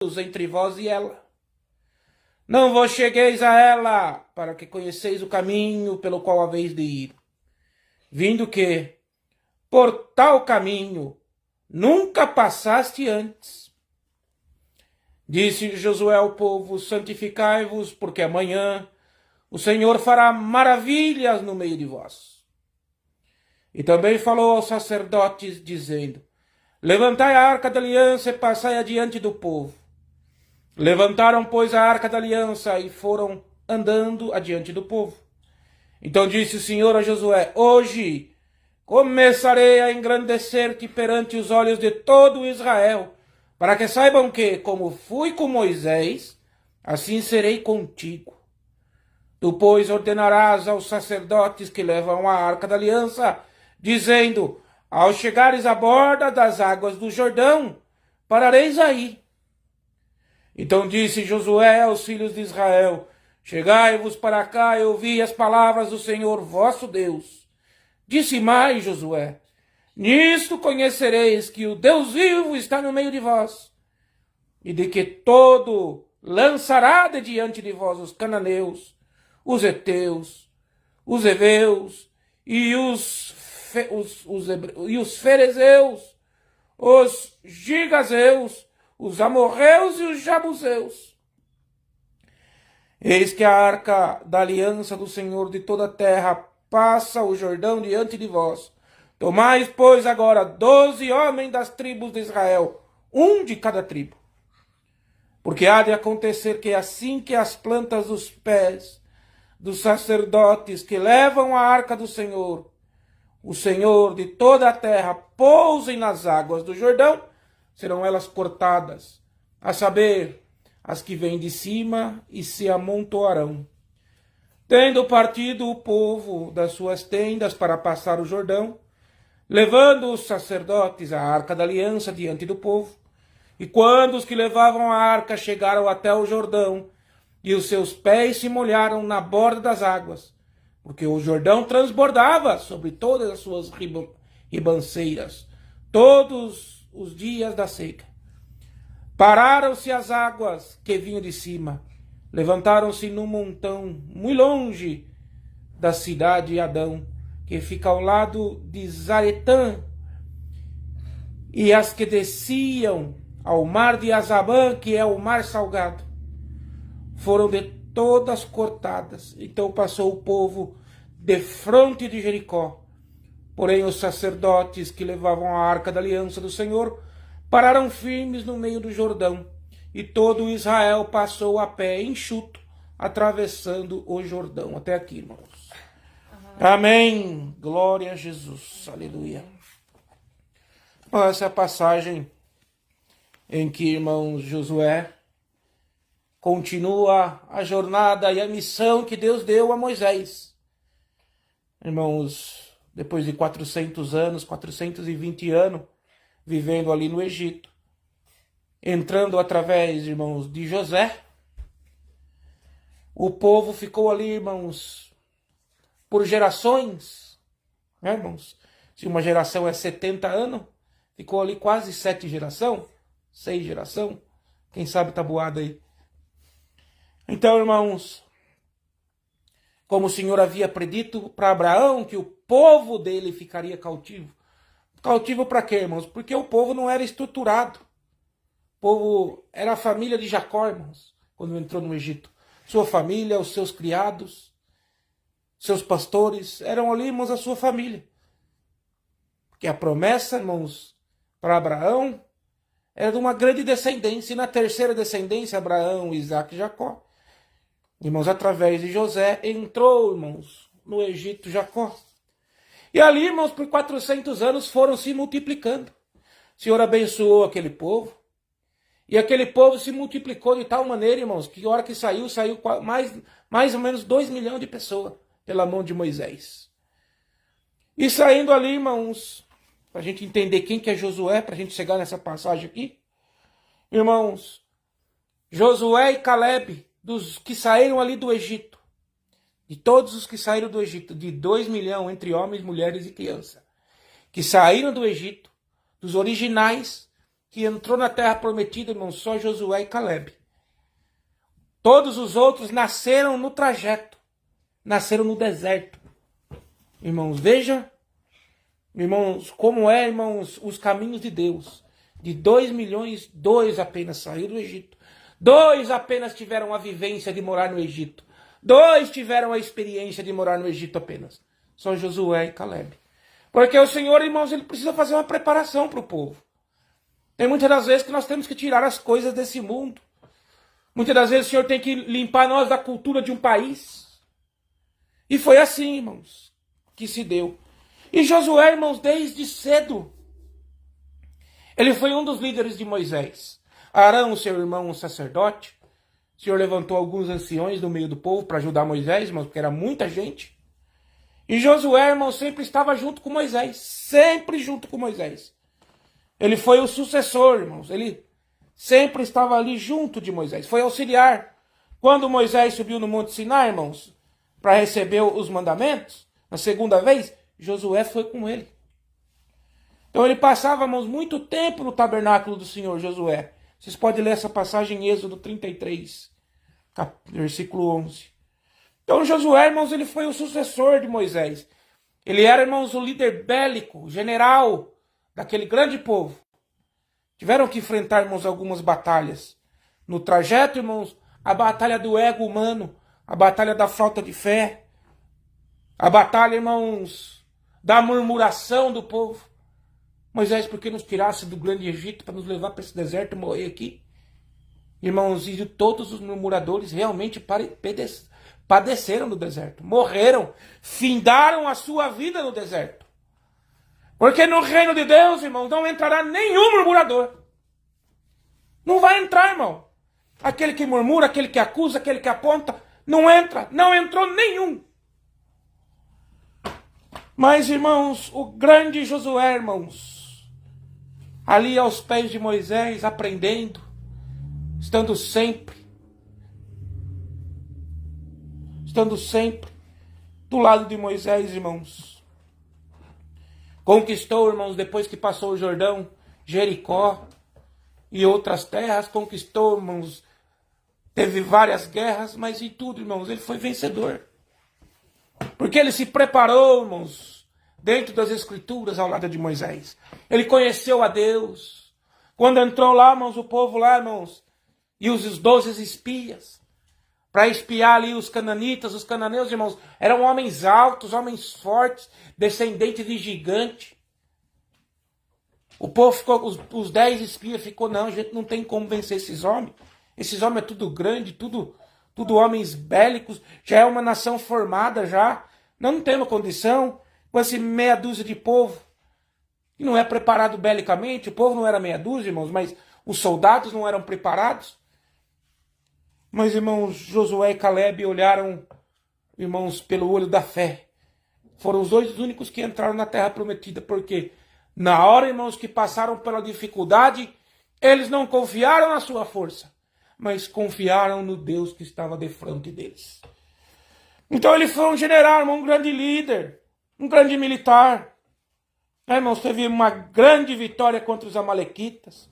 entre vós e ela. Não vos chegueis a ela, para que conheceis o caminho pelo qual haveis de ir, vindo que, por tal caminho, nunca passaste antes. Disse Josué ao povo: santificai-vos, porque amanhã o Senhor fará maravilhas no meio de vós. E também falou aos sacerdotes, dizendo: levantai a arca da aliança e passai adiante do povo. Levantaram, pois, a arca da aliança e foram andando adiante do povo. Então disse o Senhor a Josué: hoje começarei a engrandecer-te perante os olhos de todo Israel, para que saibam que, como fui com Moisés, assim serei contigo. Tu, pois, ordenarás aos sacerdotes que levam a arca da aliança, dizendo: ao chegares à borda das águas do Jordão, parareis aí. Então disse Josué aos filhos de Israel: chegai-vos para cá e ouvi as palavras do Senhor vosso Deus. Disse mais Josué: nisto conhecereis que o Deus vivo está no meio de vós, e de que todo lançará de diante de vós os cananeus, os heteus, os heveus e os ferezeus, os gigazeus, os amorreus e os jabuseus. Eis que a arca da aliança do Senhor de toda a terra passa o Jordão diante de vós. Tomai, pois, agora 12 homens das tribos de Israel, um de cada tribo. Porque há de acontecer que assim que as plantas dos pés dos sacerdotes que levam a arca do Senhor, o Senhor de toda a terra, pousem nas águas do Jordão, serão elas cortadas, a saber, as que vêm de cima, e se amontoarão. Tendo partido o povo das suas tendas para passar o Jordão, levando os sacerdotes a arca da aliança diante do povo, e quando os que levavam a arca chegaram até o Jordão, e os seus pés se molharam na borda das águas, porque o Jordão transbordava sobre todas as suas ribanceiras, todos os dias da seca. Pararam-se as águas que vinham de cima, levantaram-se num montão muito longe da cidade de Adão, que fica ao lado de Zaretã, e as que desciam ao mar de Azabã, que é o mar salgado, foram de todas cortadas. Então passou o povo defronte de Jericó. Porém os sacerdotes que levavam a arca da aliança do Senhor pararam firmes no meio do Jordão, e todo Israel passou a pé enxuto, atravessando o Jordão. Até aqui, irmãos. Amém. Glória a Jesus. Aleluia. Bom, essa é a passagem em que, irmãos, Josué continua a jornada e a missão que Deus deu a Moisés. Irmãos, depois de 400 anos, 420 anos, vivendo ali no Egito, entrando através, irmãos, de José, o povo ficou ali, irmãos, por gerações, né, irmãos? Se uma geração é 70 anos, ficou ali quase 7 gerações, 6 gerações, quem sabe tabuada aí. Então, irmãos, como o Senhor havia predito para Abraão que o povo dele ficaria cautivo. Cautivo para quê, irmãos? Porque o povo não era estruturado. O povo era a família de Jacó, irmãos, quando entrou no Egito. Sua família, os seus criados, seus pastores, eram ali, irmãos, a sua família. Porque a promessa, irmãos, para Abraão era de uma grande descendência. E na terceira descendência, Abraão, Isaac e Jacó. Irmãos, através de José, entrou, irmãos, no Egito Jacó. E ali, irmãos, por 400 anos foram se multiplicando. O Senhor abençoou aquele povo. E aquele povo se multiplicou de tal maneira, irmãos, que a hora que saiu mais ou menos 2 milhões de pessoas pela mão de Moisés. E saindo ali, irmãos, para a gente entender quem que é Josué, para a gente chegar nessa passagem aqui. Irmãos, Josué e Caleb, dos que saíram ali do Egito, de todos os que saíram do Egito, de 2 milhões entre homens, mulheres e crianças, que saíram do Egito, dos originais, que entrou na terra prometida, irmãos, só Josué e Calebe. Todos os outros nasceram no trajeto, nasceram no deserto. Irmãos, veja, irmãos, como é, irmãos, os caminhos de Deus. De 2 milhões, 2 apenas saíram do Egito. 2 apenas tiveram a vivência de morar no Egito. 2 tiveram a experiência de morar no Egito apenas. Só Josué e Calebe. Porque o Senhor, irmãos, ele precisa fazer uma preparação para o povo. Tem muitas das vezes que nós temos que tirar as coisas desse mundo. Muitas das vezes o Senhor tem que limpar nós da cultura de um país. E foi assim, irmãos, que se deu. E Josué, irmãos, desde cedo, ele foi um dos líderes de Moisés. Arão, seu irmão, um sacerdote. O Senhor levantou alguns anciões no meio do povo para ajudar Moisés, irmãos, porque era muita gente. E Josué, irmãos, sempre estava junto com Moisés. Sempre junto com Moisés. Ele foi o sucessor, irmãos. Ele sempre estava ali junto de Moisés. Foi auxiliar. Quando Moisés subiu no Monte Sinai, irmãos, para receber os mandamentos, na segunda vez, Josué foi com ele. Então ele passava, irmãos, muito tempo no tabernáculo do Senhor, Josué. Vocês podem ler essa passagem em Êxodo 33, versículo 11. Então Josué, irmãos, ele foi o sucessor de Moisés. Ele era, irmãos, o líder bélico, o general daquele grande povo. Tiveram que enfrentar, irmãos, algumas batalhas. No trajeto, irmãos, a batalha do ego humano, a batalha da falta de fé, a batalha, irmãos, da murmuração do povo. Moisés, por que nos tirasse do grande Egito para nos levar para esse deserto e morrer aqui? Irmãos, e todos os murmuradores realmente padeceram no deserto, morreram, findaram a sua vida no deserto. Porque no reino de Deus, irmãos, não entrará nenhum murmurador. Não vai entrar, irmão. Aquele que murmura, aquele que acusa, aquele que aponta, não entra. Não entrou nenhum. Mas, irmãos, o grande Josué, irmãos, ali aos pés de Moisés, aprendendo, estando sempre do lado de Moisés, irmãos. Conquistou, irmãos, depois que passou o Jordão, Jericó e outras terras, conquistou, irmãos, teve várias guerras, mas em tudo, irmãos, ele foi vencedor. Porque ele se preparou, irmãos, dentro das Escrituras ao lado de Moisés. Ele conheceu a Deus. Quando entrou lá, irmãos, o povo lá, irmãos, e os 12 espias, para espiar ali os cananitas, os cananeus, irmãos, eram homens altos, homens fortes, descendentes de gigante. O povo ficou, os 10 espias ficou, não, a gente não tem como vencer esses homens. Esses homens é tudo grande, tudo homens bélicos, já é uma nação formada já. Não temos condição com esse meia dúzia de povo que não é preparado belicamente. O povo não era meia dúzia, irmãos, mas os soldados não eram preparados. Mas, irmãos, Josué e Calebe olharam, irmãos, pelo olho da fé. Foram os 2 únicos que entraram na terra prometida, porque na hora, irmãos, que passaram pela dificuldade, eles não confiaram na sua força, mas confiaram no Deus que estava de frente deles. Então ele foi um general, irmão, um grande líder, um grande militar. Irmãos, teve uma grande vitória contra os amalequitas.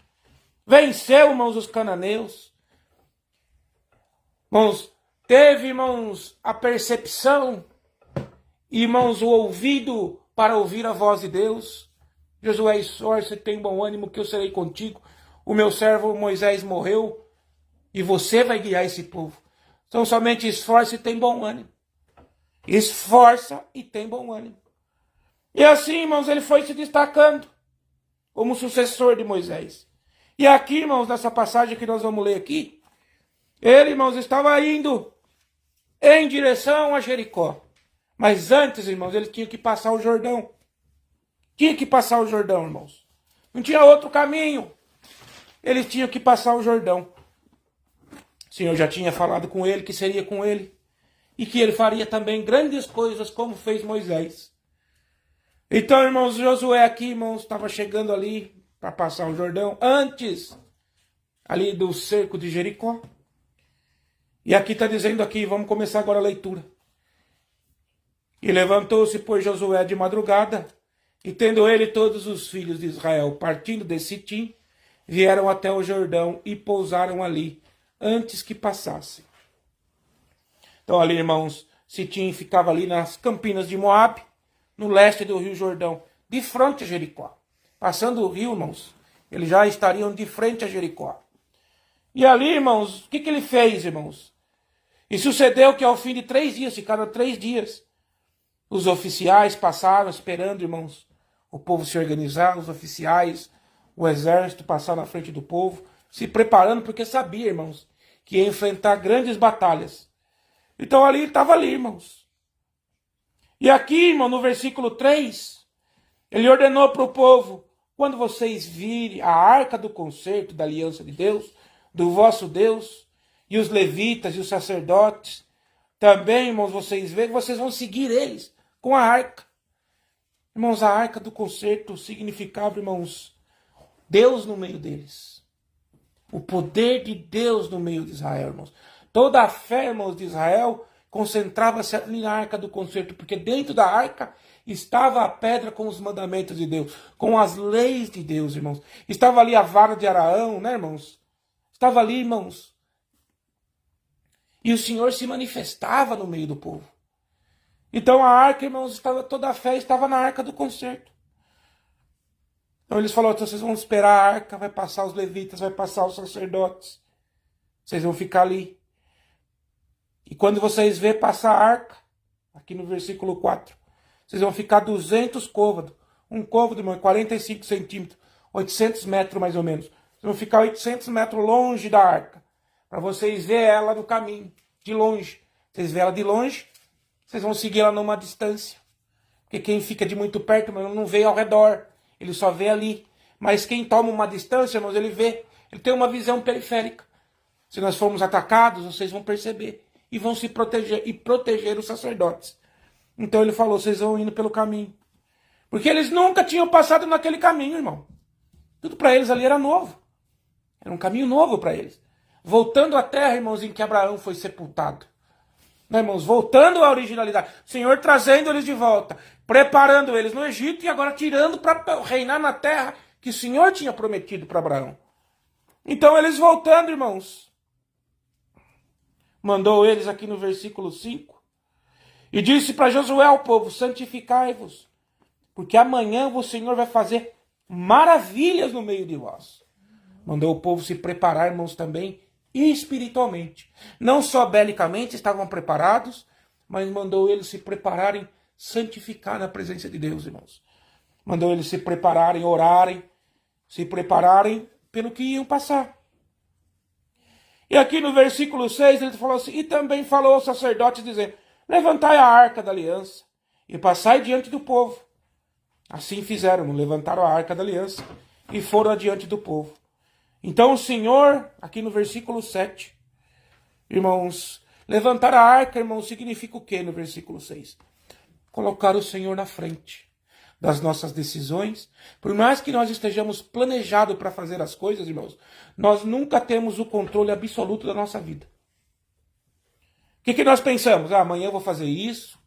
Venceu, irmãos, os cananeus. Irmãos, teve, irmãos, a percepção, irmãos, o ouvido para ouvir a voz de Deus. Josué, esforça e tem bom ânimo, que eu serei contigo. O meu servo Moisés morreu e você vai guiar esse povo. Então somente esforça e tem bom ânimo. Esforça e tem bom ânimo. E assim, irmãos, ele foi se destacando como sucessor de Moisés. E aqui, irmãos, nessa passagem que nós vamos ler aqui, ele, irmãos, estava indo em direção a Jericó. Mas antes, irmãos, ele tinha que passar o Jordão. Tinha que passar o Jordão, irmãos. Não tinha outro caminho. Ele tinha que passar o Jordão. O Senhor já tinha falado com ele que seria com ele. E que ele faria também grandes coisas como fez Moisés. Então, irmãos, Josué aqui, irmãos, estava chegando ali para passar o Jordão. Antes, ali do cerco de Jericó. E aqui está dizendo aqui, vamos começar agora a leitura. E levantou-se, pois, Josué de madrugada, e tendo ele todos os filhos de Israel partindo de Sitim, vieram até o Jordão e pousaram ali, antes que passassem. Então ali, irmãos, Sitim ficava ali nas campinas de Moabe, no leste do rio Jordão, de frente a Jericó. Passando o rio, irmãos, eles já estariam de frente a Jericó. E ali, irmãos, o que ele fez, irmãos? E sucedeu que ao fim de 3 dias, ficaram 3 dias, os oficiais passaram esperando, irmãos, o povo se organizar, os oficiais, o exército passar na frente do povo, se preparando, porque sabia, irmãos, que ia enfrentar grandes batalhas. Então ali, estava ali, irmãos. E aqui, irmão, no versículo 3, ele ordenou para o povo: quando vocês virem a arca do concerto da aliança de Deus, do vosso Deus, e os levitas e os sacerdotes, também, irmãos, vocês veem, vocês vão seguir eles com a arca. Irmãos, a arca do concerto significava, irmãos, Deus no meio deles. O poder de Deus no meio de Israel, irmãos. Toda a fé, irmãos, de Israel concentrava-se ali na arca do concerto, porque dentro da arca estava a pedra com os mandamentos de Deus, com as leis de Deus, irmãos. Estava ali a vara de Araão, né, irmãos? Estava ali, irmãos. E o Senhor se manifestava no meio do povo. Então a arca, irmãos, estava, toda a fé estava na arca do concerto. Então eles falaram: então vocês vão esperar a arca, vai passar os levitas, vai passar os sacerdotes. Vocês vão ficar ali. E quando vocês verem passar a arca, aqui no versículo 4, vocês vão ficar 200 côvados. Um côvado, irmão, 45 centímetros, 800 metros mais ou menos. Vocês vão ficar 800 metros longe da arca, para vocês verem ela no caminho, de longe. Vocês verem ela de longe, vocês vão seguir ela numa distância. Porque quem fica de muito perto, irmão, não vê ao redor, ele só vê ali. Mas quem toma uma distância, irmãos, ele vê, ele tem uma visão periférica. Se nós formos atacados, vocês vão perceber e vão se proteger e proteger os sacerdotes. Então ele falou: vocês vão indo pelo caminho. Porque eles nunca tinham passado naquele caminho, irmão. Tudo para eles ali era novo. Era um caminho novo para eles. Voltando à terra, irmãos, em que Abraão foi sepultado. Né, irmãos? Voltando à originalidade. O Senhor trazendo eles de volta. Preparando eles no Egito e agora tirando para reinar na terra que o Senhor tinha prometido para Abraão. Então eles voltando, irmãos. Mandou eles aqui no versículo 5. E disse para Josué ao povo: santificai-vos, porque amanhã o Senhor vai fazer maravilhas no meio de vós. Mandou o povo se preparar, irmãos, também espiritualmente. Não só belicamente estavam preparados, mas mandou eles se prepararem, santificar na presença de Deus, irmãos. Mandou eles se prepararem, orarem, se prepararem pelo que iam passar. E aqui no versículo 6 ele falou assim: e também falou aos sacerdotes dizendo: levantai a arca da aliança e passai diante do povo. Assim fizeram, levantaram a arca da aliança e foram adiante do povo. Então o Senhor, aqui no versículo 7, irmãos, levantar a arca, irmãos, significa o que no versículo 6? Colocar o Senhor na frente das nossas decisões. Por mais que nós estejamos planejados para fazer as coisas, irmãos, nós nunca temos o controle absoluto da nossa vida. O que nós pensamos? Amanhã eu vou fazer isso,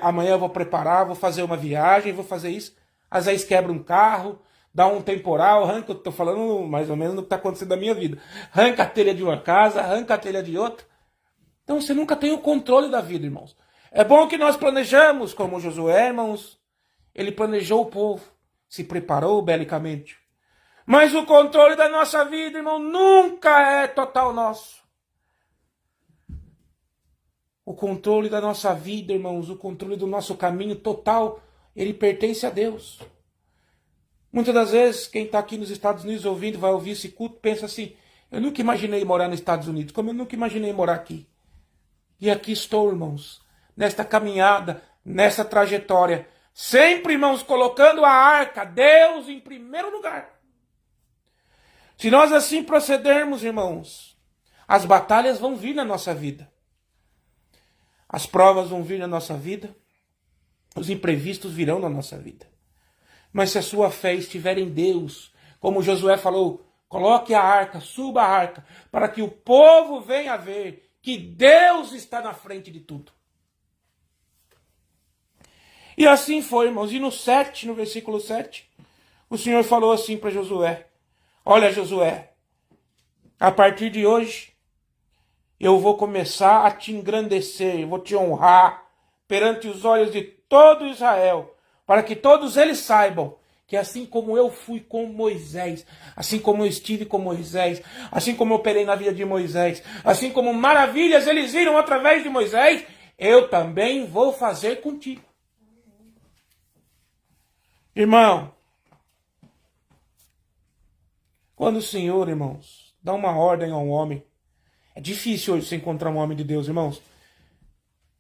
amanhã eu vou preparar, vou fazer uma viagem, vou fazer isso. Às vezes quebra um carro, dá um temporal, arranca, eu estou falando mais ou menos do que está acontecendo na minha vida. Arranca a telha de uma casa, arranca a telha de outra. Então você nunca tem o controle da vida, irmãos. É bom que nós planejamos, como Josué, irmãos. Ele planejou o povo, se preparou belicamente. Mas o controle da nossa vida, irmão, nunca é total nosso. O controle da nossa vida, irmãos, o controle do nosso caminho total, ele pertence a Deus. Muitas das vezes, quem está aqui nos Estados Unidos ouvindo, vai ouvir esse culto, pensa assim: eu nunca imaginei morar nos Estados Unidos, como eu nunca imaginei morar aqui. E aqui estou, irmãos, nesta caminhada, nessa trajetória, sempre, irmãos, colocando a arca, Deus em primeiro lugar. Se nós assim procedermos, irmãos, as batalhas vão vir na nossa vida. As provas vão vir na nossa vida. Os imprevistos virão na nossa vida. Mas se a sua fé estiver em Deus, como Josué falou, coloque a arca, suba a arca, para que o povo venha ver que Deus está na frente de tudo. E assim foi, irmãos. E no versículo 7, o Senhor falou assim para Josué: Olha, Josué, a partir de hoje, eu vou começar a te engrandecer, eu vou te honrar perante os olhos de todo Israel, para que todos eles saibam que assim como eu fui com Moisés, assim como eu estive com Moisés, assim como eu operei na vida de Moisés, assim como maravilhas eles viram através de Moisés, eu também vou fazer contigo. Irmão, quando o Senhor, irmãos, dá uma ordem a um homem, é difícil hoje você encontrar um homem de Deus, irmãos.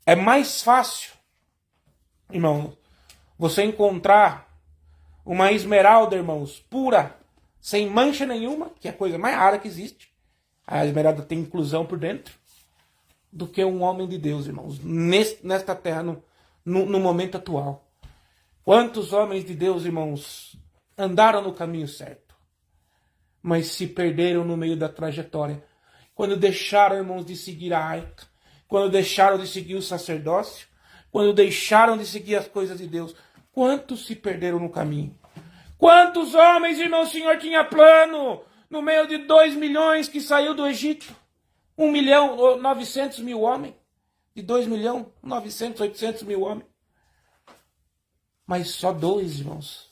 É mais fácil, irmãos, você encontrar uma esmeralda, irmãos, pura, sem mancha nenhuma, que é a coisa mais rara que existe. A esmeralda tem inclusão por dentro, do que um homem de Deus, irmãos, nesta terra, no momento atual. Quantos homens de Deus, irmãos, andaram no caminho certo, mas se perderam no meio da trajetória. Quando deixaram, irmãos, de seguir a arca, quando deixaram de seguir o sacerdócio, quando deixaram de seguir as coisas de Deus, quantos se perderam no caminho? Quantos homens, irmãos, o Senhor tinha plano no meio de 2 milhões que saiu do Egito? 1 milhão, 900 mil homens. De 2 milhões, 900, 800 mil homens. Mas só 2, irmãos,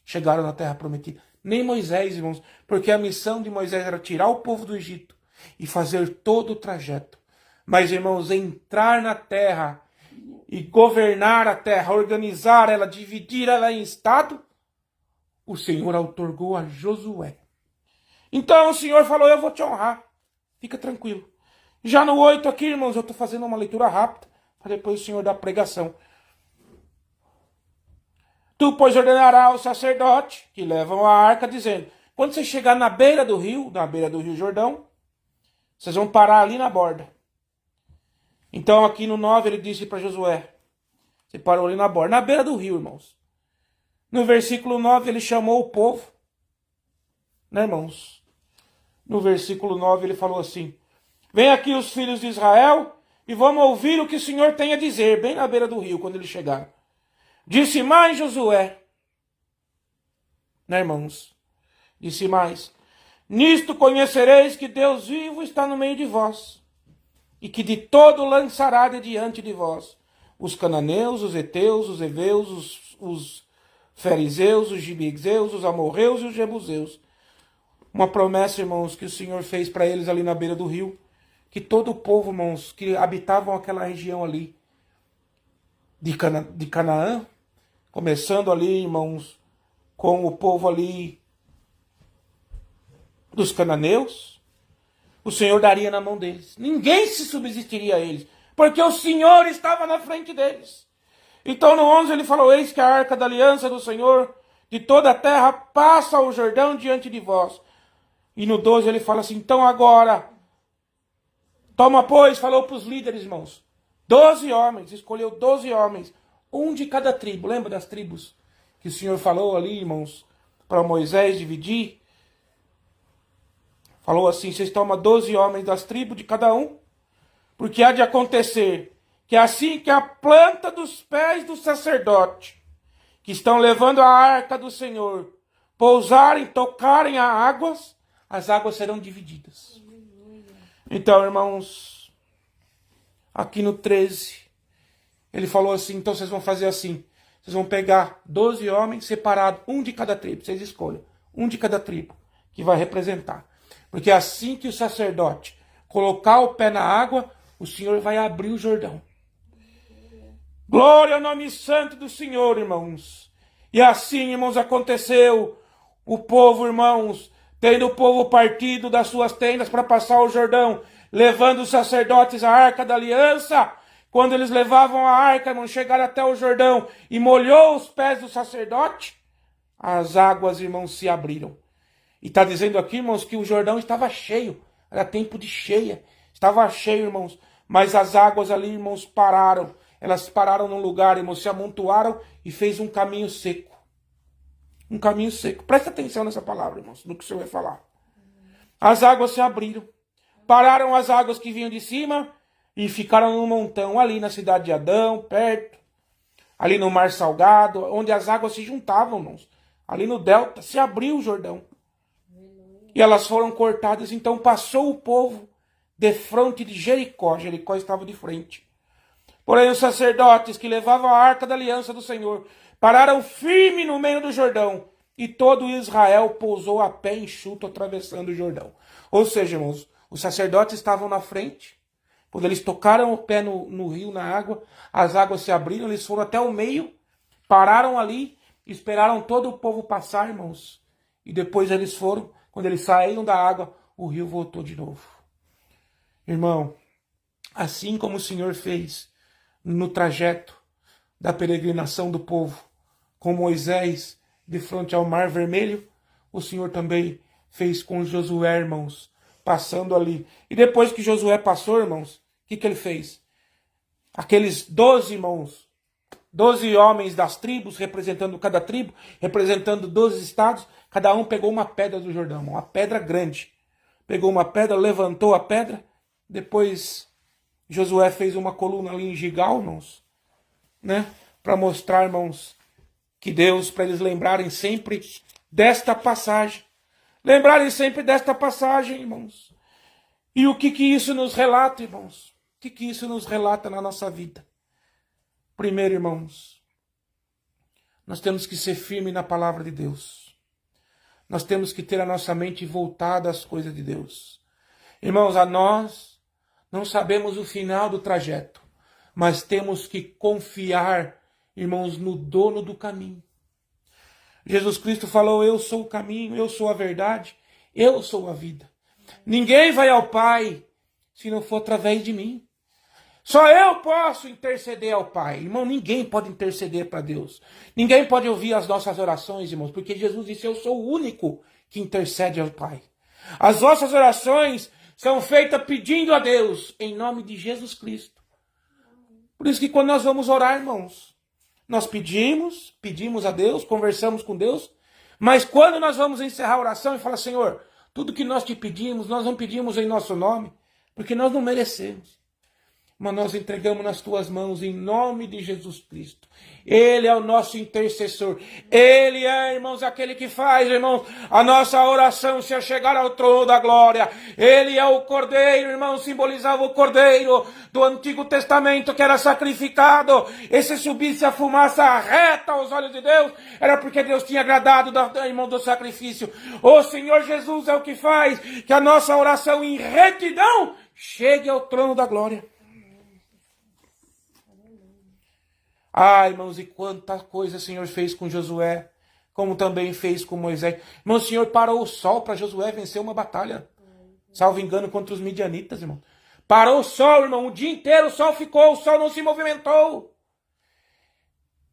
chegaram na terra prometida. Nem Moisés, irmãos, porque a missão de Moisés era tirar o povo do Egito e fazer todo o trajeto. Mas, irmãos, entrar na terra e governar a terra, organizar ela, dividir ela em estado, o Senhor outorgou a Josué. Então o Senhor falou, eu vou te honrar. Fica tranquilo. Já no 8 aqui, irmãos, eu estou fazendo uma leitura rápida, para depois o Senhor dar a pregação. Tu, pois, ordenarás ao sacerdote que levam a arca, dizendo, quando você chegar na beira do Rio Jordão, vocês vão parar ali na borda. Então aqui no 9 ele disse para Josué, você parou ali na borda, na beira do rio, irmãos. No versículo 9 ele chamou o povo, né, irmãos? No versículo 9 ele falou assim, vem aqui os filhos de Israel e vamos ouvir o que o Senhor tem a dizer, bem na beira do rio, quando eles chegaram. Disse mais Josué, né, irmãos? Disse mais, nisto conhecereis que Deus vivo está no meio de vós, e que de todo lançará de diante de vós os cananeus, os heteus, os heveus, os fariseus, os gibezeus, os amorreus e os jebuseus. Uma promessa, irmãos, que o Senhor fez para eles ali na beira do rio, que todo o povo, irmãos, que habitavam aquela região ali de Canaã, começando ali, irmãos, com o povo ali dos cananeus, o Senhor daria na mão deles. Ninguém se subsistiria a eles, porque o Senhor estava na frente deles. Então no 11 ele falou, eis que a arca da aliança do Senhor de toda a terra passa o Jordão diante de vós. E no 12 ele fala assim, então agora, toma pois, falou para os líderes, irmãos, 12 homens, escolheu 12 homens, um de cada tribo. Lembra das tribos que o Senhor falou ali, irmãos, para Moisés dividir? Falou assim, vocês tomam 12 homens das tribos de cada um, porque há de acontecer que assim que a planta dos pés do sacerdote, que estão levando a arca do Senhor, pousarem, tocarem as águas serão divididas. Então, irmãos, aqui no 13, ele falou assim, então vocês vão fazer assim, vocês vão pegar 12 homens separados, um de cada tribo, vocês escolham, um de cada tribo, que vai representar. Porque assim que o sacerdote colocar o pé na água, o Senhor vai abrir o Jordão. Glória ao nome santo do Senhor, irmãos. E assim, irmãos, aconteceu. O povo, irmãos, tendo o povo partido das suas tendas para passar o Jordão, levando os sacerdotes a arca da aliança. Quando eles levavam a arca, irmãos, chegaram até o Jordão e molhou os pés do sacerdote, as águas, irmãos, se abriram. E está dizendo aqui, irmãos, que o Jordão estava cheio. Era tempo de cheia. Estava cheio, irmãos. Mas as águas ali, irmãos, pararam. Elas pararam num lugar, irmãos, se amontoaram e fez um caminho seco. Um caminho seco. Presta atenção nessa palavra, irmãos, no que o Senhor vai falar. As águas se abriram. Pararam as águas que vinham de cima e ficaram num montão ali na cidade de Adão, perto. Ali no Mar Salgado, onde as águas se juntavam, irmãos. Ali no delta, se abriu o Jordão. E elas foram cortadas, então passou o povo de frente de Jericó. Jericó estava de frente. Porém, os sacerdotes que levavam a arca da aliança do Senhor pararam firme no meio do Jordão, e todo Israel pousou a pé enxuto atravessando o Jordão. Ou seja, irmãos, os sacerdotes estavam na frente. Quando eles tocaram o pé no rio, na água, as águas se abriram, eles foram até o meio, pararam ali, esperaram todo o povo passar, irmãos. E depois eles foram, quando eles saíram da água, o rio voltou de novo. Irmão, assim como o Senhor fez no trajeto da peregrinação do povo, com Moisés de frente ao Mar Vermelho, o Senhor também fez com Josué, irmãos, passando ali. E depois que Josué passou, irmãos, o que ele fez? Aqueles 12 irmãos, 12 homens das tribos, representando cada tribo, representando 12 estados, cada um pegou uma pedra do Jordão, uma pedra grande. Pegou uma pedra, levantou a pedra, depois Josué fez uma coluna ali em Gigal, irmãos, né? Para mostrar, irmãos, que Deus, para eles lembrarem sempre desta passagem. Lembrarem sempre desta passagem, irmãos. E o que isso nos relata, irmãos? O que isso nos relata na nossa vida? Primeiro, irmãos, nós temos que ser firmes na palavra de Deus. Nós temos que ter a nossa mente voltada às coisas de Deus. Irmãos, nós não sabemos o final do trajeto, mas temos que confiar, irmãos, no dono do caminho. Jesus Cristo falou: eu sou o caminho, eu sou a verdade, eu sou a vida. Ninguém vai ao Pai se não for através de mim. Só eu posso interceder ao Pai. Irmão, ninguém pode interceder para Deus. Ninguém pode ouvir as nossas orações, irmãos, porque Jesus disse: eu sou o único que intercede ao Pai. As nossas orações são feitas pedindo a Deus em nome de Jesus Cristo. Por isso que quando nós vamos orar, irmãos, nós pedimos a Deus, conversamos com Deus, mas quando nós vamos encerrar a oração e falar: Senhor, tudo que nós te pedimos, nós não pedimos em nosso nome, porque nós não merecemos. Mas nós entregamos nas tuas mãos em nome de Jesus Cristo. Ele é o nosso intercessor. Ele é, irmãos, aquele que faz, irmãos, a nossa oração se chegar ao trono da glória. Ele é o Cordeiro, irmãos, simbolizava o Cordeiro do Antigo Testamento que era sacrificado. E se subisse a fumaça reta aos olhos de Deus, era porque Deus tinha agradado, irmão, do sacrifício. O Senhor Jesus é o que faz que a nossa oração em retidão chegue ao trono da glória. Ah, irmãos, e quanta coisa o Senhor fez com Josué, como também fez com Moisés. Irmão, o Senhor parou o sol para Josué vencer uma batalha, salvo engano, contra os midianitas, irmão. Parou o sol, irmão, o dia inteiro o sol ficou, o sol não se movimentou.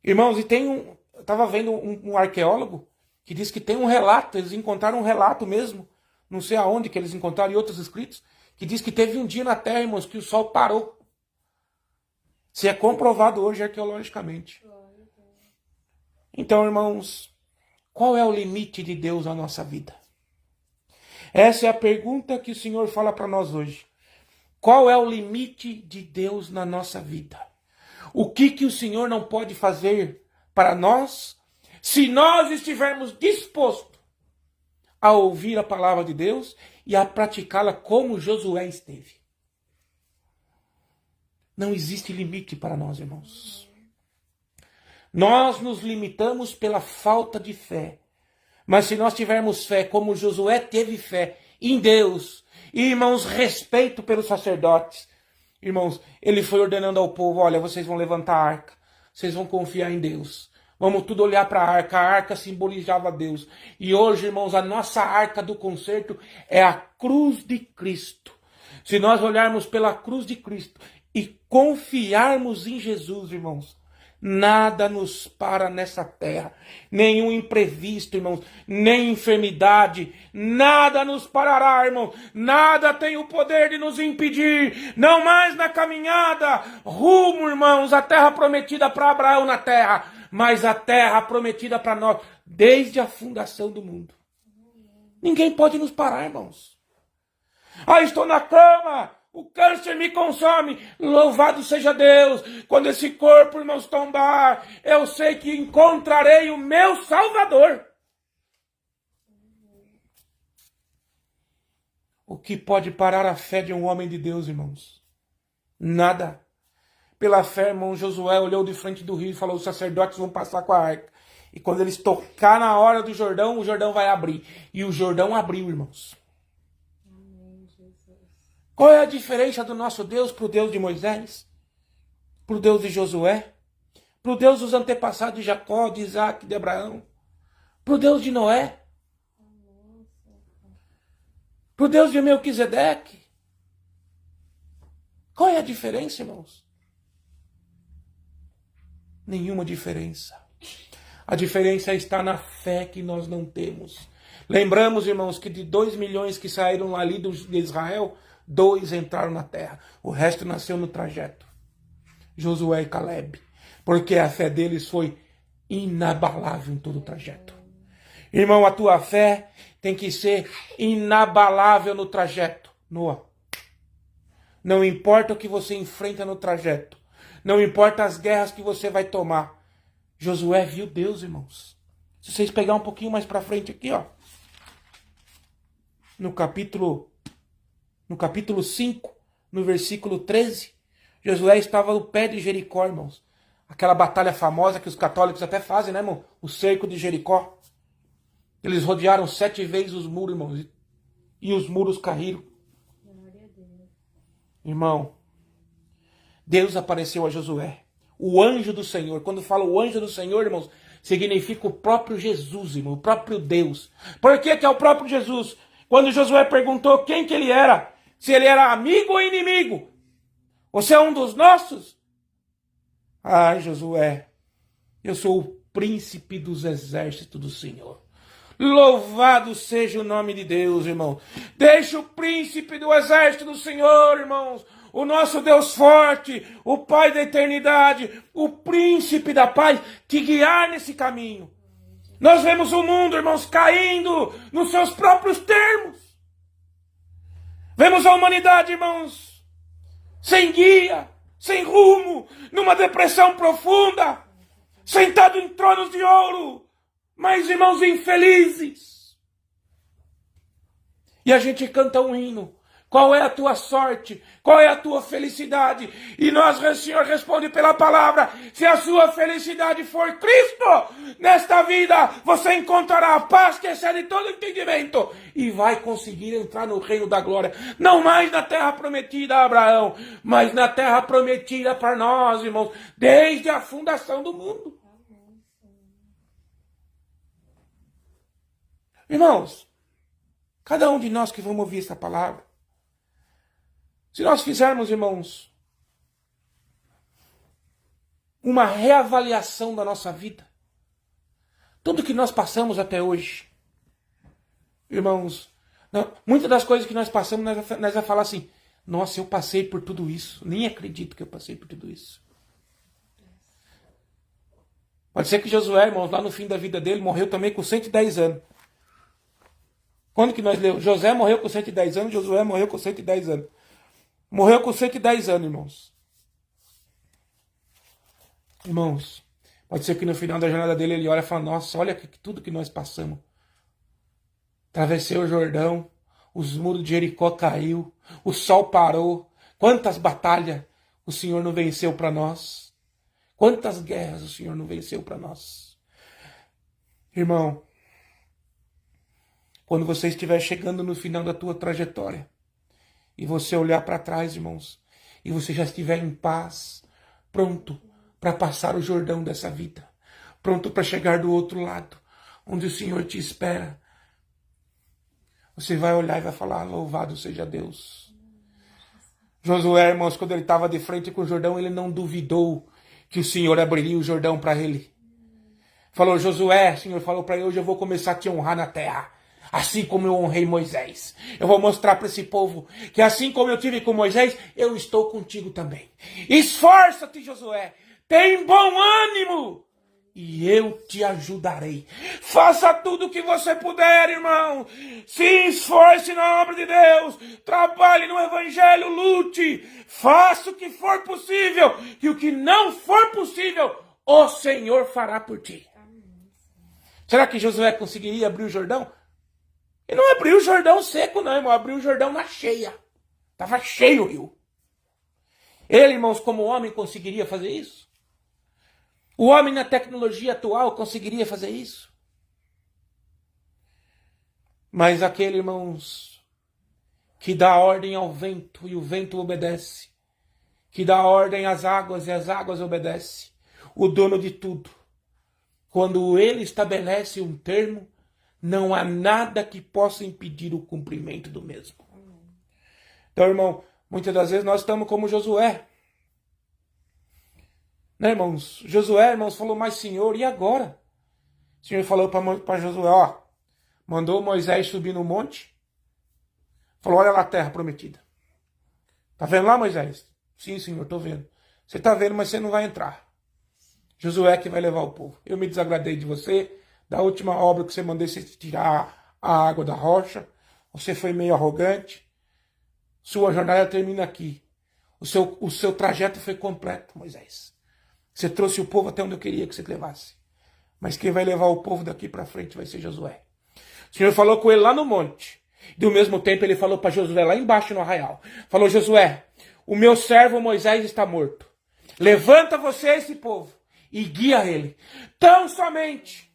Irmãos, e eu estava vendo um arqueólogo que diz que tem um relato, eles encontraram um relato mesmo, não sei aonde que eles encontraram, em outros escritos, que diz que teve um dia na Terra, irmãos, que o sol parou. Se é comprovado hoje arqueologicamente. Então, irmãos, qual é o limite de Deus na nossa vida? Essa é a pergunta que o Senhor fala para nós hoje. Qual é o limite de Deus na nossa vida? O que o Senhor não pode fazer para nós, se nós estivermos dispostos a ouvir a palavra de Deus e a praticá-la como Josué esteve? Não existe limite para nós, irmãos. Nós nos limitamos pela falta de fé. Mas se nós tivermos fé, como Josué teve fé em Deus, e, irmãos, respeito pelos sacerdotes, irmãos, ele foi ordenando ao povo: olha, vocês vão levantar a arca, vocês vão confiar em Deus. Vamos tudo olhar para a arca simbolizava Deus. E hoje, irmãos, a nossa arca do concerto é a cruz de Cristo. Se nós olharmos pela cruz de Cristo e confiarmos em Jesus, irmãos, nada nos para nessa terra, nenhum imprevisto, irmãos, nem enfermidade, nada nos parará, irmãos, nada tem o poder de nos impedir, não mais na caminhada, rumo, irmãos, à terra prometida para Abraão na terra, mas a terra prometida para nós, desde a fundação do mundo. Ninguém pode nos parar, irmãos. Ah, estou na cama, o câncer me consome. Louvado seja Deus. Quando esse corpo, irmãos, tombar, eu sei que encontrarei o meu Salvador. O que pode parar a fé de um homem de Deus, irmãos? Nada. Pela fé, irmão, Josué olhou de frente do rio e falou: os sacerdotes vão passar com a arca. E quando eles tocar na hora do Jordão, o Jordão vai abrir. E o Jordão abriu, irmãos. Amém, Jesus. Qual é a diferença do nosso Deus para o Deus de Moisés? Para o Deus de Josué? Para o Deus dos antepassados de Jacó, de Isaac, de Abraão? Para o Deus de Noé? Para o Deus de Melquisedeque? Qual é a diferença, irmãos? Nenhuma diferença. A diferença está na fé que nós não temos. Lembramos, irmãos, que de 2 milhões que saíram ali de Israel, 2 entraram na terra. O resto nasceu no trajeto. Josué e Caleb. Porque a fé deles foi inabalável em todo o trajeto. Irmão, a tua fé tem que ser inabalável no trajeto. Noah. Não importa o que você enfrenta no trajeto. Não importa as guerras que você vai tomar. Josué viu Deus, irmãos. Se vocês pegar um pouquinho mais para frente aqui, ó. No capítulo 5, no versículo 13, Josué estava no pé de Jericó, irmãos. Aquela batalha famosa que os católicos até fazem, né, irmão? O cerco de Jericó. Eles rodearam 7 vezes os muros, irmãos. E os muros caíram. Irmão, Deus apareceu a Josué. O anjo do Senhor. Quando fala o anjo do Senhor, irmãos, significa o próprio Jesus, irmão. O próprio Deus. Por que é o próprio Jesus? Quando Josué perguntou quem que ele era, se ele era amigo ou inimigo. Você é um dos nossos? Ai, Josué, eu sou o príncipe dos exércitos do Senhor. Louvado seja o nome de Deus, irmão. Deixa o príncipe do exército do Senhor, irmãos. O nosso Deus forte, o Pai da eternidade, o príncipe da paz, te guiar nesse caminho. Nós vemos o mundo, irmãos, caindo nos seus próprios termos. Vemos a humanidade, irmãos, sem guia, sem rumo, numa depressão profunda, sentado em tronos de ouro, mas, irmãos, infelizes. E a gente canta um hino. Qual é a tua sorte? Qual é a tua felicidade? E o Senhor responde pela palavra: se a sua felicidade for Cristo, nesta vida você encontrará a paz que excede todo entendimento e vai conseguir entrar no reino da glória. Não mais na terra prometida a Abraão, mas na terra prometida para nós, irmãos, desde a fundação do mundo. Irmãos, cada um de nós que vamos ouvir essa palavra, se nós fizermos, irmãos, uma reavaliação da nossa vida, tudo que nós passamos até hoje, irmãos, muitas das coisas que nós passamos, nós vamos falar assim: nossa, eu passei por tudo isso, nem acredito que eu passei por tudo isso. Pode ser que Josué, irmãos, lá no fim da vida dele, morreu também com 110 anos. Quando que nós lemos? José morreu com 110 anos, Josué morreu com 110 anos. Morreu com 110 anos, irmãos. Irmãos, pode ser que no final da jornada dele ele olha e fala: nossa, olha tudo que nós passamos. Atravessei o Jordão, os muros de Jericó caiu, o sol parou. Quantas batalhas o Senhor não venceu para nós? Quantas guerras o Senhor não venceu para nós? Irmão, quando você estiver chegando no final da tua trajetória, e você olhar para trás, irmãos, e você já estiver em paz, pronto para passar o Jordão dessa vida, pronto para chegar do outro lado, onde o Senhor te espera, você vai olhar e vai falar: louvado seja Deus. Josué, irmãos, quando ele estava de frente com o Jordão, ele não duvidou que o Senhor abriria o Jordão para ele. Falou: Josué, o Senhor falou para ele: hoje eu vou começar a te honrar na terra. Assim como eu honrei Moisés. Eu vou mostrar para esse povo que assim como eu tive com Moisés, eu estou contigo também. Esforça-te, Josué. Tem bom ânimo. E eu te ajudarei. Faça tudo o que você puder, irmão. Se esforce na obra de Deus. Trabalhe no evangelho, lute. Faça o que for possível. E o que não for possível, o Senhor fará por ti. Será que Josué conseguiria abrir o Jordão? E não abriu o Jordão seco, não, irmão. Abriu o Jordão na cheia. Estava cheio o rio. Ele, irmãos, como homem, conseguiria fazer isso? O homem na tecnologia atual conseguiria fazer isso? Mas aquele, irmãos, que dá ordem ao vento e o vento obedece, que dá ordem às águas e as águas obedecem, o dono de tudo, quando ele estabelece um termo, não há nada que possa impedir o cumprimento do mesmo. Então, irmão, muitas das vezes nós estamos como Josué. Né, irmãos? Josué, irmãos, falou, mas Senhor, e agora? O Senhor falou para Josué, ó, mandou Moisés subir no monte, falou, olha lá a terra prometida. Tá vendo lá, Moisés? Sim, Senhor, tô vendo. Você tá vendo, mas você não vai entrar. Josué que vai levar o povo. Eu me desagradei de você, da última obra que você mandou você tirar a água da rocha. Você foi meio arrogante. Sua jornada termina aqui. O seu trajeto foi completo, Moisés. Você trouxe o povo até onde eu queria que você levasse. Mas quem vai levar o povo daqui para frente vai ser Josué. O Senhor falou com ele lá no monte. E ao mesmo tempo ele falou para Josué lá embaixo no arraial. Falou, Josué, o meu servo Moisés está morto. Levanta você esse povo e guia ele. Tão somente,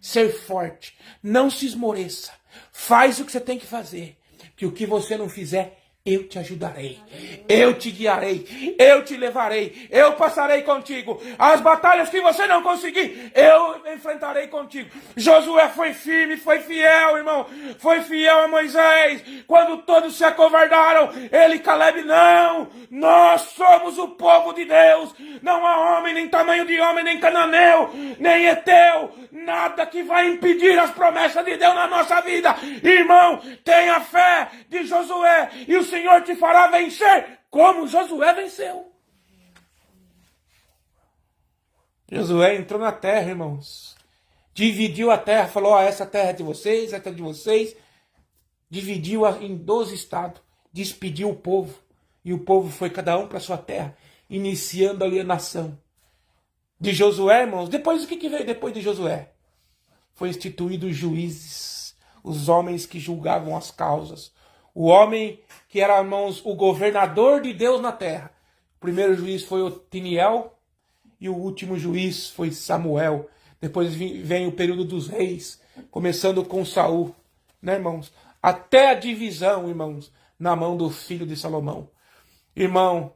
ser forte. Não se esmoreça. Faz o que você tem que fazer. Que o que você não fizer, eu te ajudarei, eu te guiarei, eu te levarei, eu passarei contigo. As batalhas que você não conseguir, eu enfrentarei contigo. Josué foi firme, foi fiel, irmão. Foi fiel a Moisés. Quando todos se acovardaram, ele e Caleb, não. Nós somos o povo de Deus. Não há homem, nem tamanho de homem, nem cananeu, nem eteu. Nada que vai impedir as promessas de Deus na nossa vida. Irmão, tenha fé de Josué e o Senhor te fará vencer como Josué venceu. Josué entrou na terra, irmãos. Dividiu a terra, falou, ó, essa terra é de vocês, essa é de vocês. Dividiu em 12 estados. Despediu o povo. E o povo foi cada um para sua terra, iniciando a alienação. De Josué, irmãos, depois o que veio depois de Josué? Foi instituído os juízes, os homens que julgavam as causas. O homem que era, irmãos, o governador de Deus na terra. O primeiro juiz foi Otiniel e o último juiz foi Samuel. Depois vem o período dos reis, começando com Saul, né, irmãos? Até a divisão, irmãos, na mão do filho de Salomão. Irmão,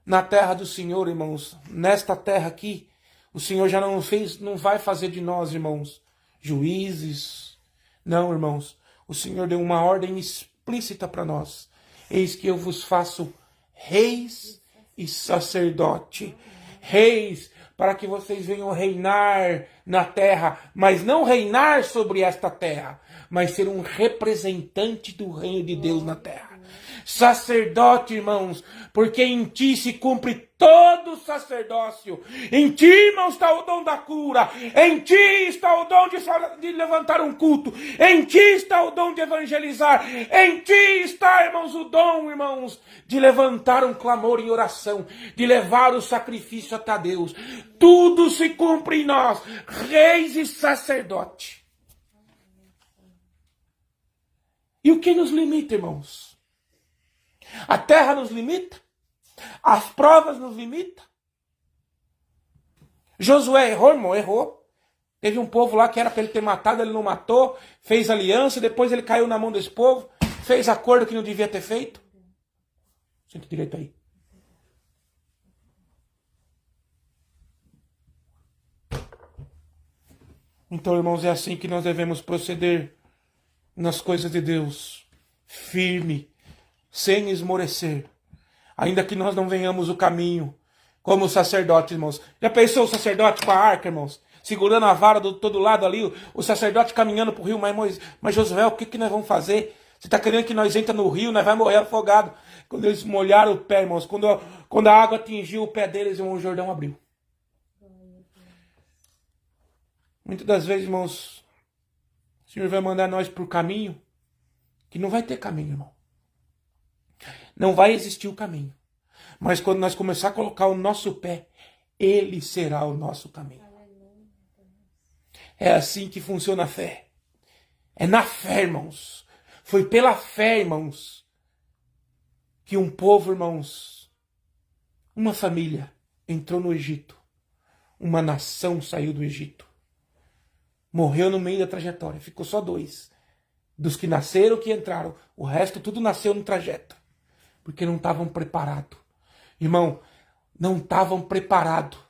na terra do Senhor, irmãos, nesta terra aqui, o Senhor já não vai fazer de nós, irmãos, juízes. Não, irmãos. O Senhor deu uma ordem explícita para nós. Eis que eu vos faço reis e sacerdote. Reis, para que vocês venham reinar na terra, mas não reinar sobre esta terra, mas ser um representante do reino de Deus na terra. Sacerdote, irmãos, porque em ti se cumpre todo o sacerdócio. Em ti, irmãos, está o dom da cura. Em ti está o dom de levantar um culto. Em ti está o dom de evangelizar. Em ti está, irmãos, o dom, irmãos, de levantar um clamor em oração, de levar o sacrifício até Deus. Tudo se cumpre em nós, reis e sacerdote. E o que nos limita, irmãos? A terra nos limita? As provas nos limitam? Josué errou, irmão, errou. Teve um povo lá que era para ele ter matado, ele não matou, fez aliança, depois ele caiu na mão desse povo, fez acordo que não devia ter feito. Senta direito aí. Então, irmãos, é assim que nós devemos proceder nas coisas de Deus. Firme, sem esmorecer. Ainda que nós não venhamos o caminho, como o sacerdote, irmãos. Já pensou o sacerdote com a arca, irmãos? Segurando a vara do todo lado ali, o sacerdote caminhando para o rio. Mas Josué, o que nós vamos fazer? Você está querendo que nós entremos no rio, nós vamos morrer afogado. Quando eles molharam o pé, irmãos, quando a água atingiu o pé deles, o Jordão abriu. Muitas das vezes, irmãos, o Senhor vai mandar nós por caminho que não vai ter caminho, irmão. Não vai existir o caminho. Mas quando nós começar a colocar o nosso pé, Ele será o nosso caminho. É assim que funciona a fé. É na fé, irmãos. Foi pela fé, irmãos, que um povo, irmãos, uma família entrou no Egito. Uma nação saiu do Egito. Morreu no meio da trajetória. Ficou só 2. Dos que nasceram, que entraram. O resto tudo nasceu no trajeto. Porque não estavam preparados. Irmão, não estavam preparados.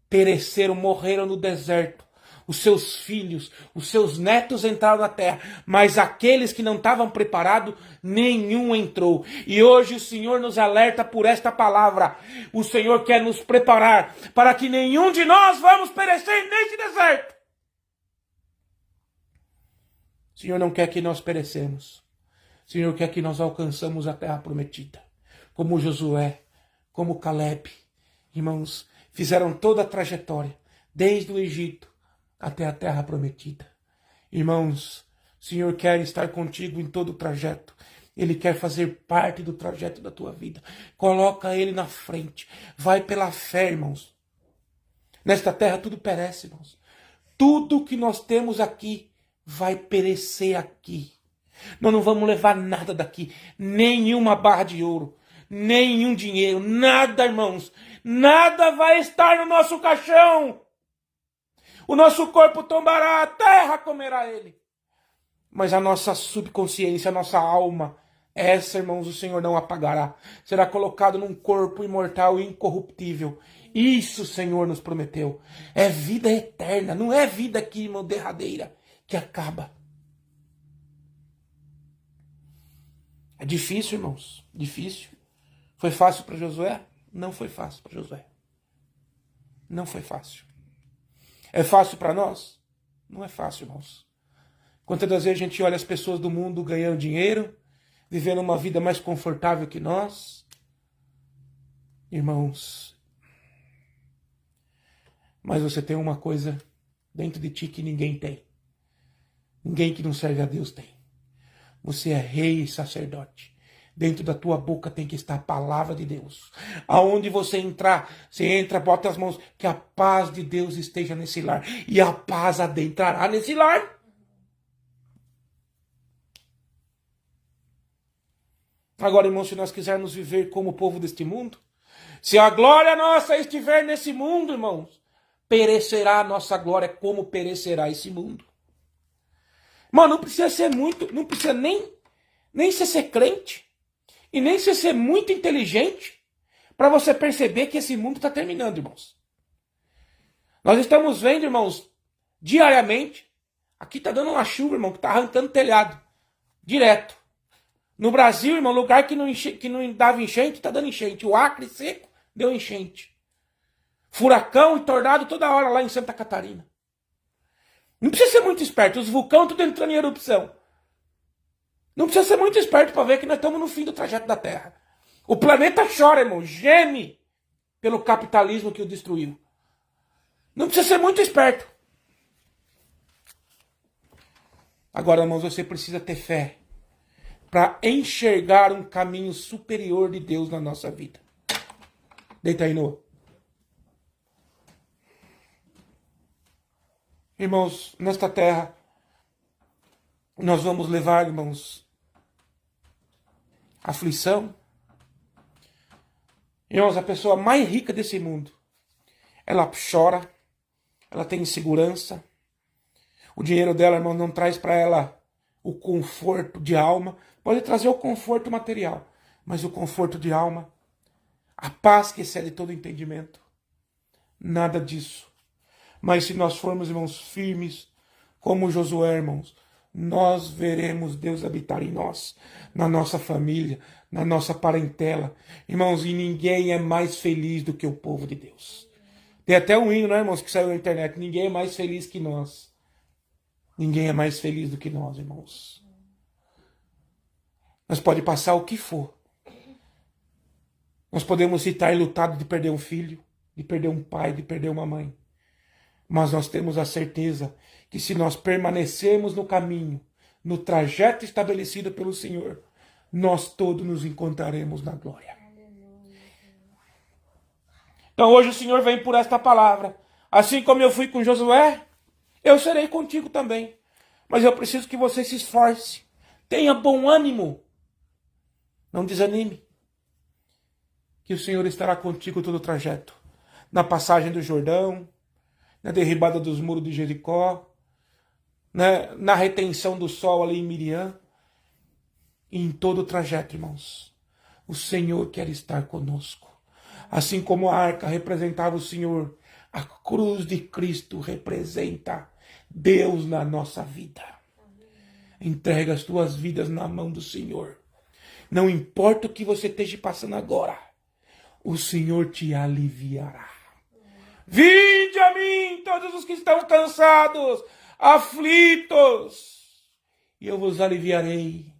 Pereceram, morreram no deserto. Os seus filhos, os seus netos entraram na terra. Mas aqueles que não estavam preparados, nenhum entrou. E hoje o Senhor nos alerta por esta palavra. O Senhor quer nos preparar para que nenhum de nós vamos perecer nesse deserto. O Senhor não quer que nós perecemos. O Senhor quer que nós alcançamos a terra prometida. Como Josué, como Caleb. Irmãos, fizeram toda a trajetória, desde o Egito até a terra prometida. Irmãos, o Senhor quer estar contigo em todo o trajeto. Ele quer fazer parte do trajeto da tua vida. Coloca Ele na frente. Vai pela fé, irmãos. Nesta terra tudo perece, irmãos. Tudo que nós temos aqui vai perecer aqui. Nós não vamos levar nada daqui. Nenhuma barra de ouro. Nenhum dinheiro. Nada, irmãos. Nada vai estar no nosso caixão. O nosso corpo tombará, a terra comerá ele. Mas a nossa subconsciência, a nossa alma, essa, irmãos, o Senhor não apagará. Será colocado num corpo imortal e incorruptível. Isso o Senhor nos prometeu. É vida eterna. Não é vida aqui, irmão, derradeira, que acaba. É difícil, irmãos. Difícil. Foi fácil para Josué? Não foi fácil para Josué. Não foi fácil. É fácil para nós? Não é fácil, irmãos. Quantas das vezes a gente olha as pessoas do mundo ganhando dinheiro, vivendo uma vida mais confortável que nós? Irmãos, mas você tem uma coisa dentro de ti que ninguém tem. Ninguém que não serve a Deus tem. Você é rei e sacerdote. Dentro da tua boca tem que estar a palavra de Deus. Aonde você entrar, você entra, bota as mãos, que a paz de Deus esteja nesse lar. E a paz adentrará nesse lar. Agora, irmãos, se nós quisermos viver como o povo deste mundo, se a glória nossa estiver nesse mundo, irmãos, perecerá a nossa glória como perecerá esse mundo. Mano, não precisa ser muito, não precisa nem ser crente. E nem ser muito inteligente para você perceber que esse mundo está terminando, irmãos. Nós estamos vendo, irmãos, diariamente. Aqui está dando uma chuva, irmão, que está arrancando telhado. Direto. No Brasil, irmão, lugar que não dava enchente, está dando enchente. O Acre seco deu enchente. Furacão e tornado toda hora lá em Santa Catarina. Não precisa ser muito esperto. Os vulcões tudo entrando em erupção. Não precisa ser muito esperto para ver que nós estamos no fim do trajeto da Terra. O planeta chora, irmão, geme pelo capitalismo que o destruiu. Não precisa ser muito esperto. Agora, irmãos, você precisa ter fé para enxergar um caminho superior de Deus na nossa vida. Deita aí, Noah. Irmãos, nesta terra, nós vamos levar, irmãos, aflição. Irmãos, a pessoa mais rica desse mundo, ela chora, ela tem insegurança. O dinheiro dela, irmão, não traz para ela o conforto de alma. Pode trazer o conforto material, mas o conforto de alma, a paz que excede todo entendimento, nada disso. Mas se nós formos, irmãos, firmes, como Josué, irmãos, nós veremos Deus habitar em nós, na nossa família, na nossa parentela. Irmãos, e ninguém é mais feliz do que o povo de Deus. Tem até um hino, né, irmãos, que saiu na internet. Ninguém é mais feliz que nós. Ninguém é mais feliz do que nós, irmãos. Nós pode passar o que for. Nós podemos estar lutados de perder um filho, de perder um pai, de perder uma mãe. Mas nós temos a certeza que se nós permanecermos no caminho, no trajeto estabelecido pelo Senhor, nós todos nos encontraremos na glória. Então hoje o Senhor vem por esta palavra. Assim como eu fui com Josué, Eu serei contigo também. Mas eu preciso que você se esforce. Tenha bom ânimo. Não desanime. Que o Senhor estará contigo todo o trajeto. Na passagem do Jordão, na derribada dos muros de Jericó, né, na retenção do sol ali em Miriam. E em todo o trajeto, irmãos. O Senhor quer estar conosco. Assim como a arca representava o Senhor, a cruz de Cristo representa Deus na nossa vida. Entrega as tuas vidas na mão do Senhor. Não importa o que você esteja passando agora, o Senhor te aliviará. Vinde a mim, todos os que estão cansados, aflitos, e eu vos aliviarei.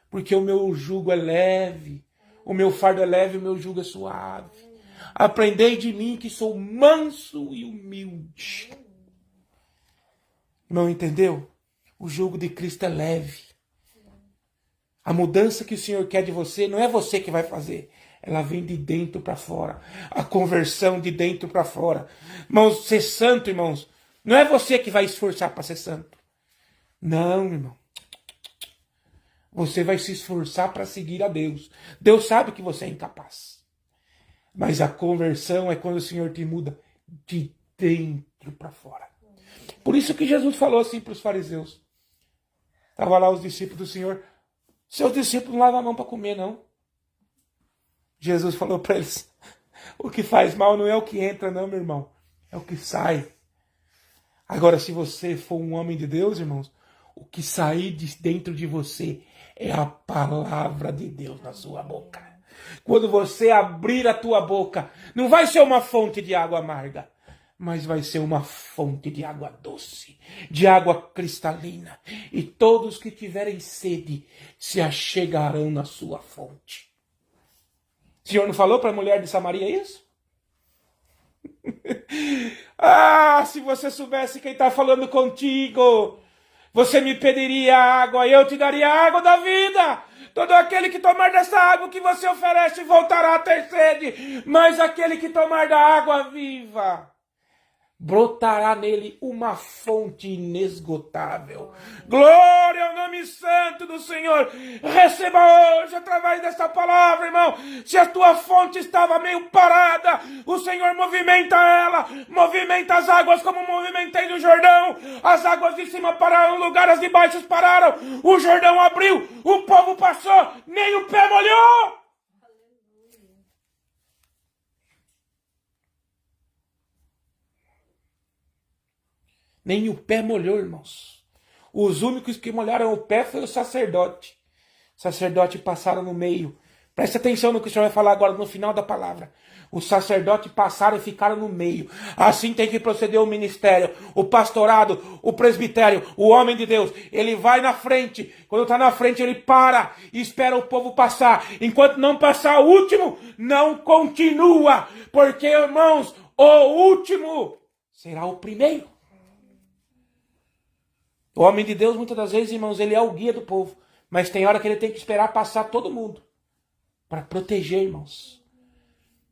Porque o meu jugo é leve, o meu fardo é leve, o meu jugo é suave. Aprendei de mim que sou manso e humilde. Não entendeu? O jugo de Cristo é leve. A mudança que o Senhor quer de você, não é você que vai fazer. Ela vem de dentro para fora. A conversão de dentro para fora. Irmãos, ser santo, irmãos, não é você que vai esforçar para ser santo. Não, irmão. Você vai se esforçar para seguir a Deus. Deus sabe que você é incapaz. Mas a conversão é quando o Senhor te muda de dentro para fora. Por isso que Jesus falou assim para os fariseus. Estavam lá os discípulos do Senhor. Seus discípulos não lavam a mão para comer, não. Jesus falou para eles. O que faz mal não é o que entra, não, meu irmão. É o que sai. Agora, se você for um homem de Deus, irmãos, o que sair de dentro de você é a palavra de Deus na sua boca. Quando você abrir a tua boca, não vai ser uma fonte de água amarga, mas vai ser uma fonte de água doce, de água cristalina. E todos que tiverem sede se achegarão na sua fonte. O Senhor não falou para a mulher de Samaria isso? Ah, se você soubesse quem está falando contigo, você me pediria água e eu te daria a água da vida. Todo aquele que tomar dessa água que você oferece voltará a ter sede. Mas aquele que tomar da água viva, brotará nele uma fonte inesgotável. Glória ao nome santo do Senhor. Receba hoje através dessa palavra, irmão. Se a tua fonte estava meio parada, o Senhor movimenta ela. Movimenta as águas como movimentei no Jordão. As águas de cima pararam, no lugar as de baixo pararam. O Jordão abriu, o povo passou, nem o pé molhou. Nem o pé molhou, irmãos. Os únicos que molharam o pé foi o sacerdote. O sacerdote passaram no meio. Preste atenção no que o Senhor vai falar agora no final da palavra. Os sacerdotes passaram e ficaram no meio. Assim tem que proceder o ministério, o pastorado, o presbitério, o homem de Deus. Ele vai na frente. Quando está na frente, ele para e espera o povo passar. Enquanto não passar o último, não continua. Porque, irmãos, o último será o primeiro. O homem de Deus, muitas das vezes, irmãos, ele é o guia do povo. Mas tem hora que ele tem que esperar passar todo mundo. Para proteger, irmãos.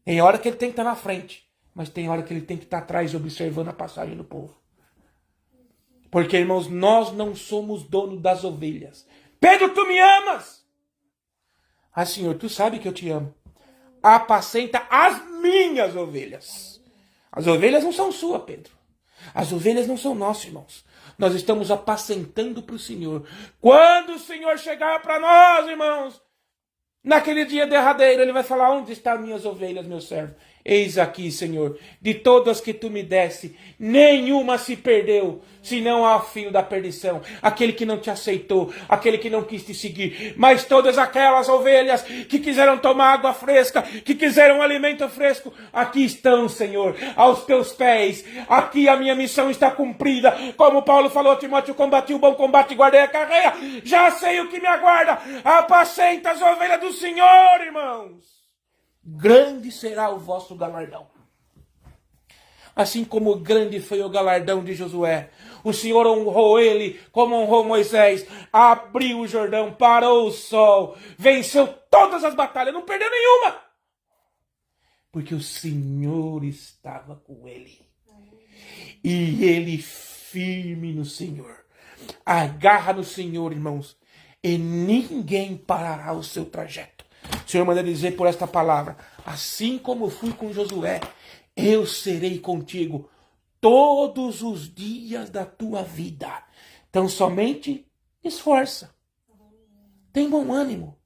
Tem hora que ele tem que estar na frente. Mas tem hora que ele tem que estar atrás, observando a passagem do povo. Porque, irmãos, nós não somos donos das ovelhas. Pedro, tu me amas? Ah, Senhor, tu sabe que eu te amo. Apacenta as minhas ovelhas. As ovelhas não são suas, Pedro. As ovelhas não são nossas, irmãos. Nós estamos apacentando para o Senhor. Quando o Senhor chegar para nós, irmãos, naquele dia derradeiro, Ele vai falar, onde estão minhas ovelhas, meu servo? Eis aqui, Senhor, de todas que Tu me deste, nenhuma se perdeu, senão ao fio da perdição. Aquele que não Te aceitou, aquele que não quis Te seguir. Mas todas aquelas ovelhas que quiseram tomar água fresca, que quiseram alimento fresco, aqui estão, Senhor, aos Teus pés. Aqui a minha missão está cumprida. Como Paulo falou a Timóteo, combati o bom combate e guardei a carreira. Já sei o que me aguarda. Apacenta as ovelhas do Senhor, irmãos. Grande será o vosso galardão. Assim como grande foi o galardão de Josué, o Senhor honrou ele como honrou Moisés, abriu o Jordão, parou o sol, venceu todas as batalhas, não perdeu nenhuma, porque o Senhor estava com ele. E ele firme no Senhor. Agarra no Senhor, irmãos, e ninguém parará o seu trajeto. O Senhor manda dizer por esta palavra: assim como fui com Josué, eu serei contigo todos os dias da tua vida. Então somente esforça. Tem bom ânimo.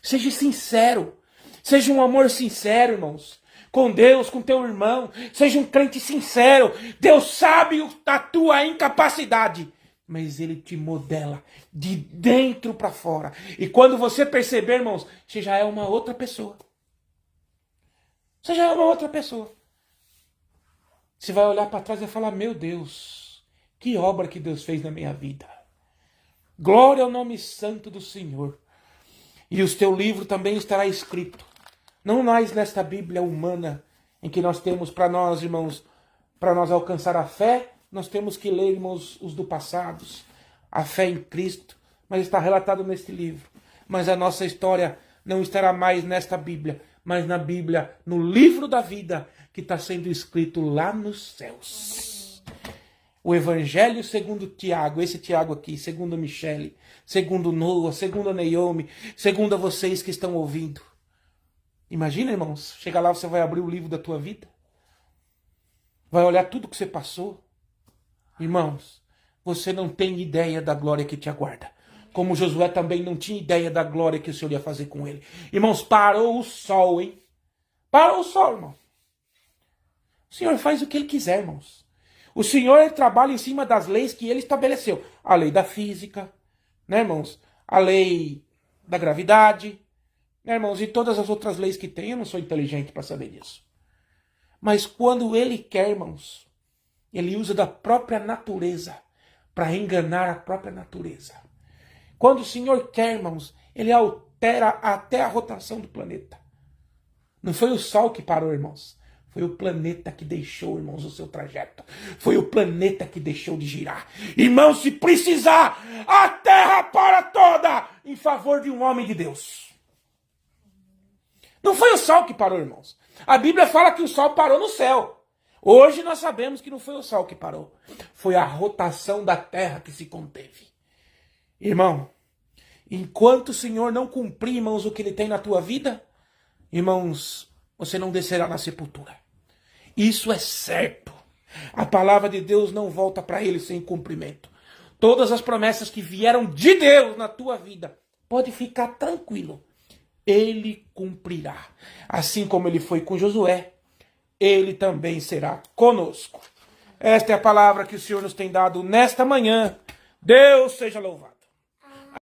Seja sincero. Seja um amor sincero, irmãos. Com Deus, com teu irmão. Seja um crente sincero. Deus sabe a tua incapacidade, mas Ele te modela de dentro para fora. E quando você perceber, irmãos, você já é uma outra pessoa. Você já é uma outra pessoa. Você vai olhar para trás e vai falar: meu Deus, que obra que Deus fez na minha vida. Glória ao nome santo do Senhor. E o teu livro também estará escrito, não mais nesta Bíblia humana, em que nós temos para nós, irmãos, para nós alcançar a fé, nós temos que ler, irmãos, os do passado, a fé em Cristo, mas está relatado neste livro. Mas a nossa história não estará mais nesta Bíblia, mas na Bíblia, no livro da vida, que está sendo escrito lá nos céus. O Evangelho segundo Tiago, esse Tiago aqui, segundo Michele, segundo Noah, segundo Naomi, segundo vocês que estão ouvindo. Imagina, irmãos, chegar lá, você vai abrir o livro da tua vida, vai olhar tudo que você passou. Irmãos, você não tem ideia da glória que te aguarda. Como Josué também não tinha ideia da glória que o Senhor ia fazer com ele. Irmãos, parou o sol, hein? Parou o sol, irmão. O Senhor faz o que Ele quiser, irmãos. O Senhor trabalha em cima das leis que Ele estabeleceu. A lei da física, né, irmãos? A lei da gravidade, né, irmãos? E todas as outras leis que tem. Eu não sou inteligente para saber disso. Mas quando Ele quer, irmãos, Ele usa da própria natureza para enganar a própria natureza. Quando o Senhor quer, irmãos, Ele altera até a rotação do planeta. Não foi o Sol que parou, irmãos. Foi o planeta que deixou, irmãos, o seu trajeto. Foi o planeta que deixou de girar. Irmãos, se precisar, a Terra para toda em favor de um homem de Deus. Não foi o Sol que parou, irmãos. A Bíblia fala que o Sol parou no céu. Hoje nós sabemos que não foi o Sol que parou. Foi a rotação da Terra que se conteve. Irmão, enquanto o Senhor não cumprir, irmãos, o que Ele tem na tua vida, irmãos, você não descerá na sepultura. Isso é certo. A palavra de Deus não volta para Ele sem cumprimento. Todas as promessas que vieram de Deus na tua vida, pode ficar tranquilo. Ele cumprirá. Assim como Ele foi com Josué, Ele também será conosco. Esta é a palavra que o Senhor nos tem dado nesta manhã. Deus seja louvado.